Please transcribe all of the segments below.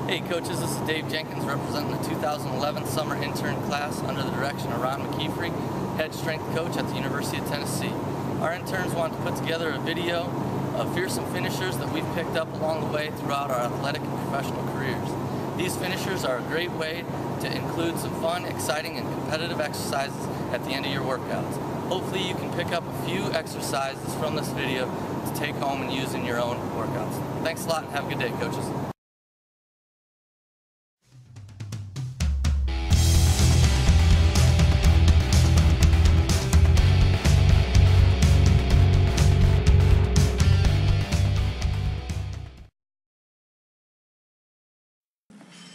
Hey coaches, this is Dave Jenkins representing the 2011 Summer Intern Class under the direction of Ron McKeefery, head strength coach at the University of Tennessee. Our interns want to put together a video of fearsome finishers that we've picked up along the way throughout our athletic and professional careers. These finishers are a great way to include some fun, exciting, and competitive exercises at the end of your workouts. Hopefully you can pick up a few exercises from this video to take home and use in your own workouts. Thanks a lot and have a good day, coaches.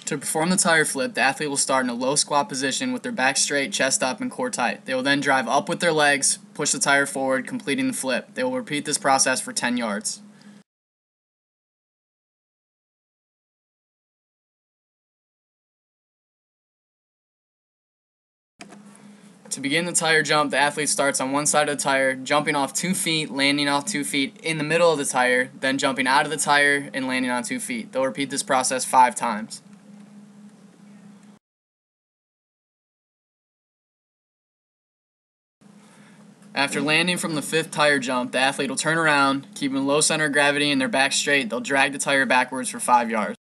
To perform the tire flip, the athlete will start in a low squat position with their back straight, chest up, and core tight. They will then drive up with their legs, push the tire forward, completing the flip. They will repeat this process for 10 yards. To begin the tire jump, the athlete starts on one side of the tire, jumping off 2 feet, landing off 2 feet in the middle of the tire, then jumping out of the tire and landing on 2 feet. They'll repeat this process 5 times. After landing from the 5th tire jump, the athlete will turn around, keeping low center of gravity and their back straight. They'll drag the tire backwards for 5 yards.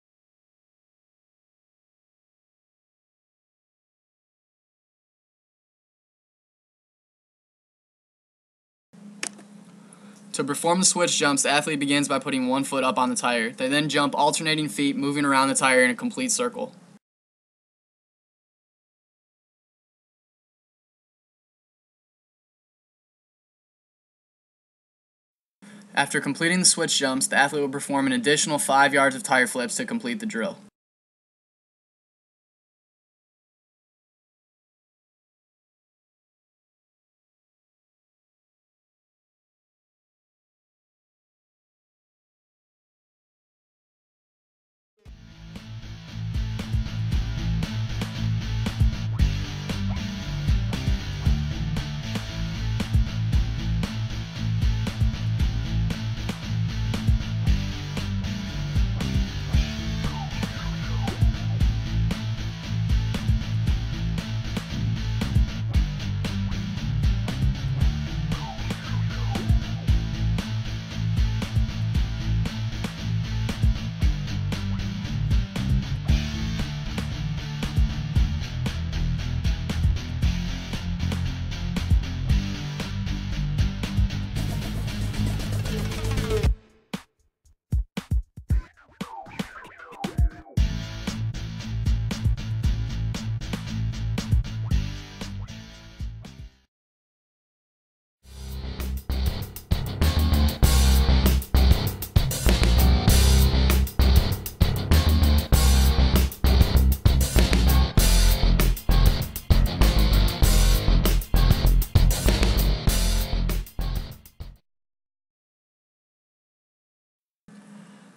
To perform the switch jumps, the athlete begins by putting one foot up on the tire. They then jump alternating feet, moving around the tire in a complete circle. After completing the switch jumps, the athlete will perform an additional 5 yards of tire flips to complete the drill.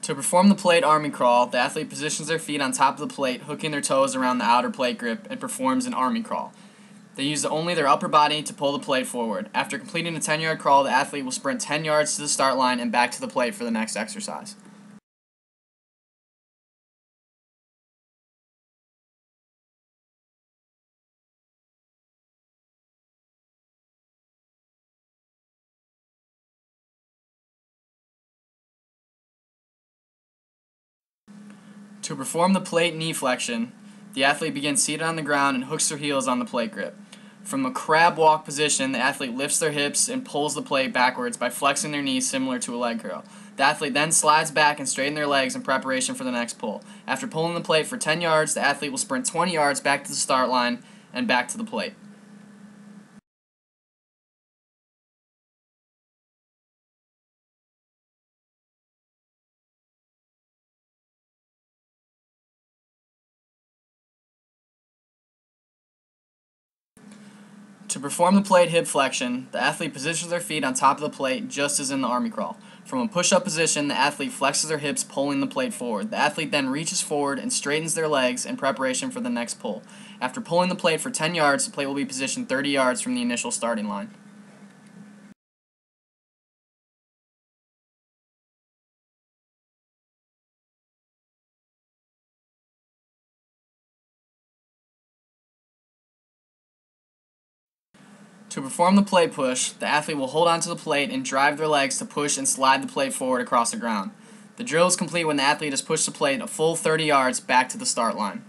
To perform the plate army crawl, the athlete positions their feet on top of the plate, hooking their toes around the outer plate grip, and performs an army crawl. They use only their upper body to pull the plate forward. After completing a 10-yard crawl, the athlete will sprint 10 yards to the start line and back to the plate for the next exercise. To perform the plate knee flexion, the athlete begins seated on the ground and hooks their heels on the plate grip. From a crab walk position, the athlete lifts their hips and pulls the plate backwards by flexing their knees similar to a leg curl. The athlete then slides back and straightens their legs in preparation for the next pull. After pulling the plate for 10 yards, the athlete will sprint 20 yards back to the start line and back to the plate. To perform the plate hip flexion, the athlete positions their feet on top of the plate just as in the army crawl. From a push-up position, the athlete flexes their hips, pulling the plate forward. The athlete then reaches forward and straightens their legs in preparation for the next pull. After pulling the plate for 10 yards, the plate will be positioned 30 yards from the initial starting line. To perform the plate push, the athlete will hold onto the plate and drive their legs to push and slide the plate forward across the ground. The drill is complete when the athlete has pushed the plate a full 30 yards back to the start line.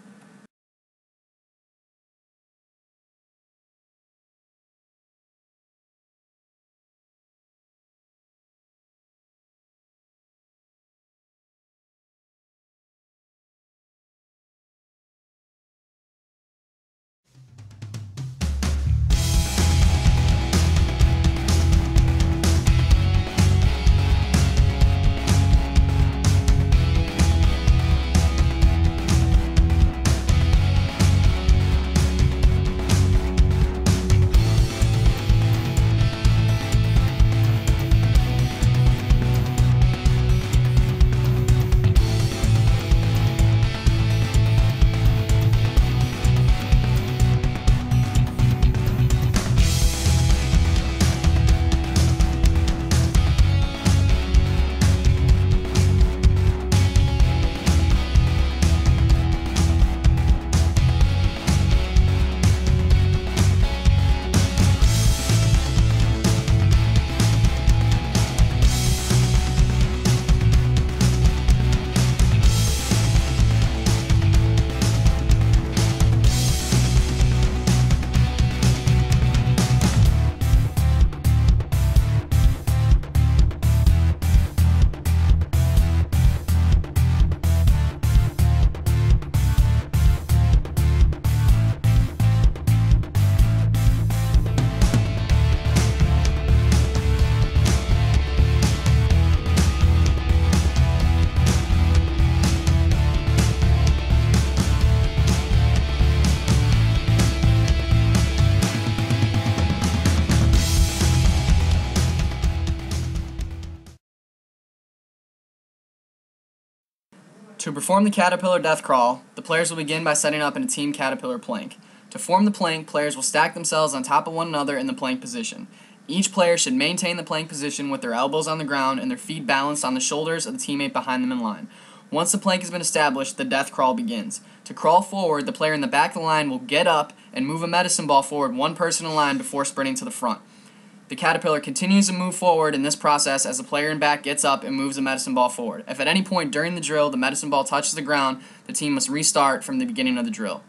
To perform the caterpillar death crawl, the players will begin by setting up in a team caterpillar plank. To form the plank, players will stack themselves on top of one another in the plank position. Each player should maintain the plank position with their elbows on the ground and their feet balanced on the shoulders of the teammate behind them in line. Once the plank has been established, the death crawl begins. To crawl forward, the player in the back of the line will get up and move a medicine ball forward one person in line before sprinting to the front. The caterpillar continues to move forward in this process as the player in back gets up and moves the medicine ball forward. If at any point during the drill the medicine ball touches the ground, the team must restart from the beginning of the drill.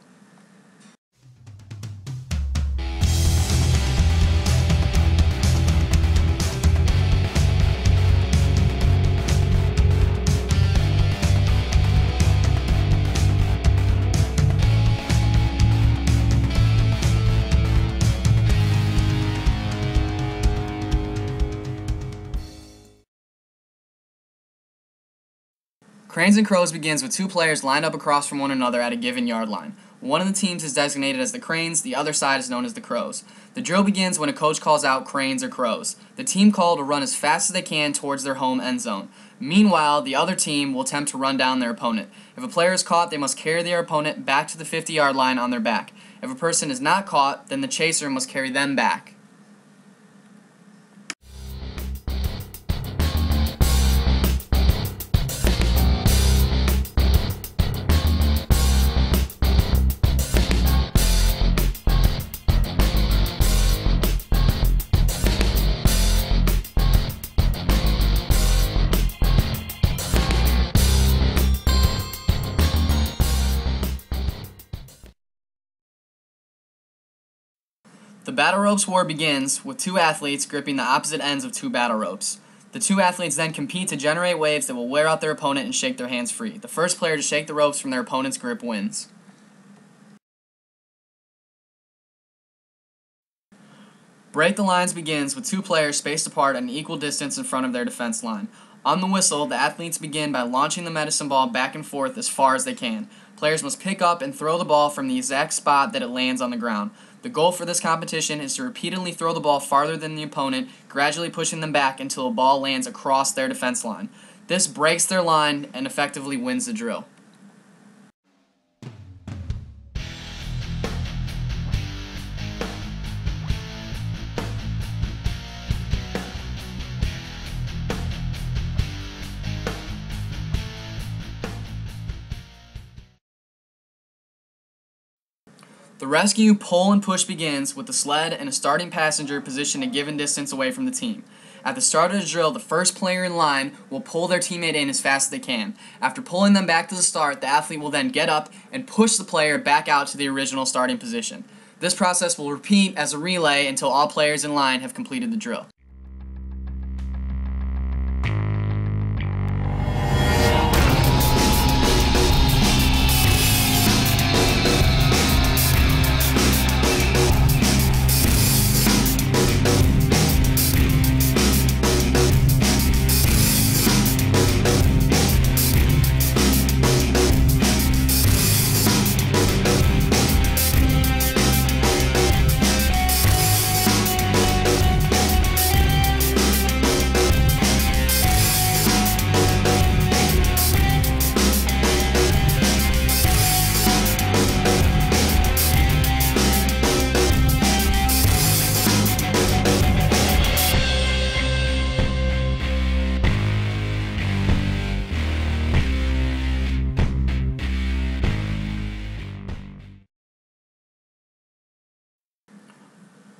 Cranes and crows begins with two players lined up across from one another at a given yard line. One of the teams is designated as the cranes, the other side is known as the crows. The drill begins when a coach calls out cranes or crows. The team called will run as fast as they can towards their home end zone. Meanwhile, the other team will attempt to run down their opponent. If a player is caught, they must carry their opponent back to the 50-yard line on their back. If a person is not caught, then the chaser must carry them back. The battle ropes war begins with two athletes gripping the opposite ends of two battle ropes. The two athletes then compete to generate waves that will wear out their opponent and shake their hands free. The first player to shake the ropes from their opponent's grip wins. Break the lines begins with two players spaced apart at an equal distance in front of their defense line. On the whistle, the athletes begin by launching the medicine ball back and forth as far as they can. Players must pick up and throw the ball from the exact spot that it lands on the ground. The goal for this competition is to repeatedly throw the ball farther than the opponent, gradually pushing them back until a ball lands across their defense line. This breaks their line and effectively wins the drill. The The rescue, pull, and push begins with the sled and a starting passenger positioned a given distance away from the team. At the start of the drill, the first player in line will pull their teammate in as fast as they can. After pulling them back to the start, the athlete will then get up and push the player back out to the original starting position. This process will repeat as a relay until all players in line have completed the drill.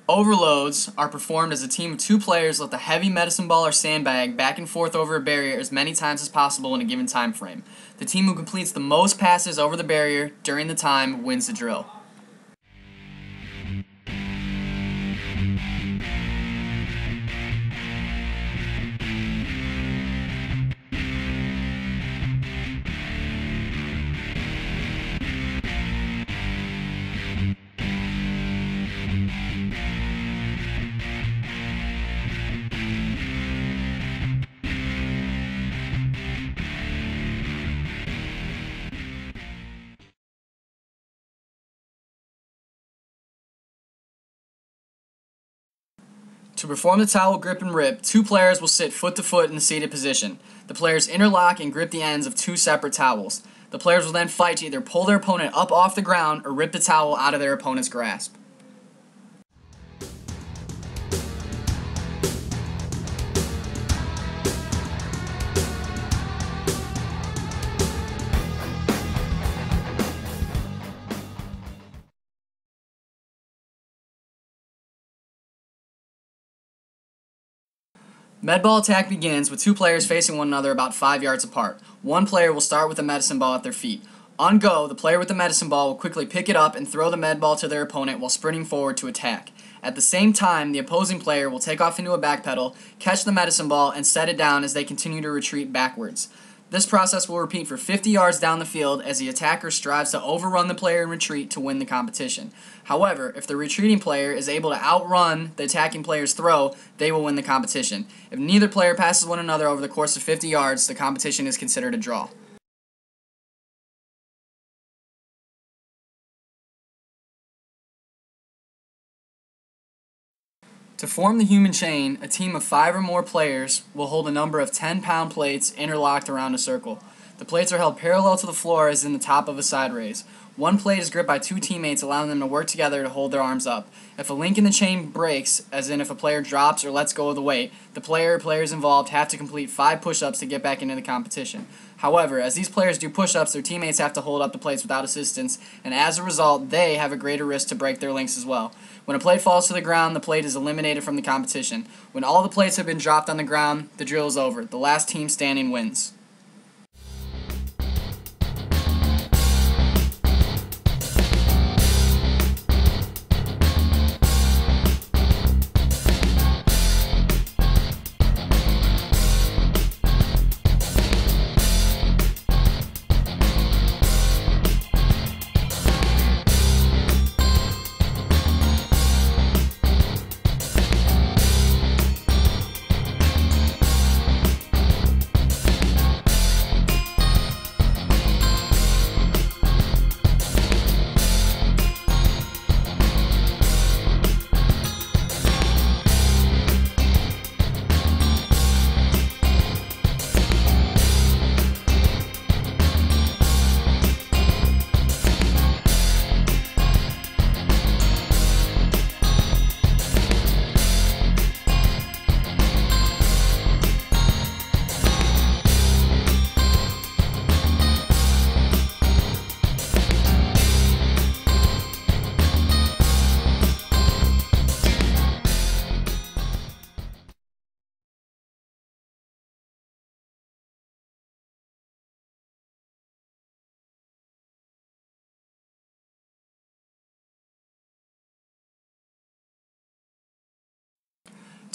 Overloads are performed as a team of 2 players lift a heavy medicine ball or sandbag back and forth over a barrier as many times as possible in a given time frame. The team who completes the most passes over the barrier during the time wins the drill. To perform the towel grip and rip, 2 players will sit foot to foot in the seated position. The players interlock and grip the ends of 2 separate towels. The players will then fight to either pull their opponent up off the ground or rip the towel out of their opponent's grasp. Medball attack begins with 2 players facing one another about 5 yards apart. One player will start with a medicine ball at their feet. On go, the player with the medicine ball will quickly pick it up and throw the med ball to their opponent while sprinting forward to attack. At the same time, the opposing player will take off into a back pedal, catch the medicine ball, and set it down as they continue to retreat backwards. This process will repeat for 50 yards down the field as the attacker strives to overrun the player in retreat to win the competition. However, if the retreating player is able to outrun the attacking player's throw, they will win the competition. If neither player passes one another over the course of 50 yards, the competition is considered a draw. To form the human chain, a team of 5 or more players will hold a number of 10-pound plates interlocked around a circle. The plates are held parallel to the floor as in the top of a side raise. One plate is gripped by 2 teammates, allowing them to work together to hold their arms up. If a link in the chain breaks, as in if a player drops or lets go of the weight, the player or players involved have to complete 5 push-ups to get back into the competition. However, as these players do push-ups, their teammates have to hold up the plates without assistance, and as a result, they have a greater risk to break their links as well. When a plate falls to the ground, the plate is eliminated from the competition. When all the plates have been dropped on the ground, the drill is over. The last team standing wins.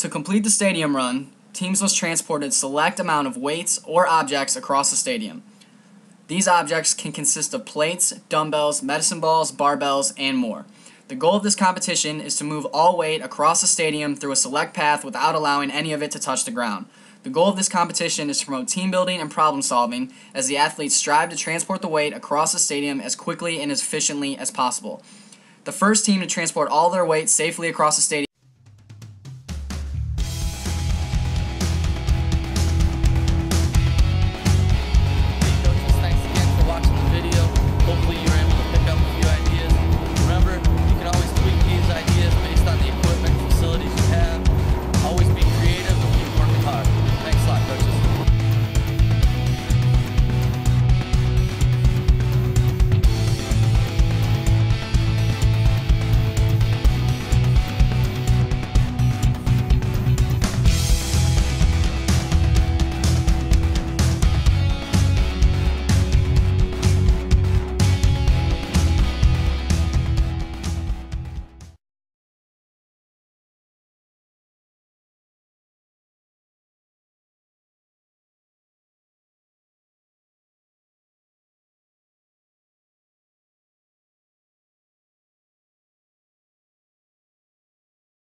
To complete the stadium run, teams must transport a select amount of weights or objects across the stadium. These objects can consist of plates, dumbbells, medicine balls, barbells, and more. The goal of this competition is to move all weight across the stadium through a select path without allowing any of it to touch the ground. The goal of this competition is to promote team building and problem solving as the athletes strive to transport the weight across the stadium as quickly and as efficiently as possible. The first team to transport all their weight safely across the stadium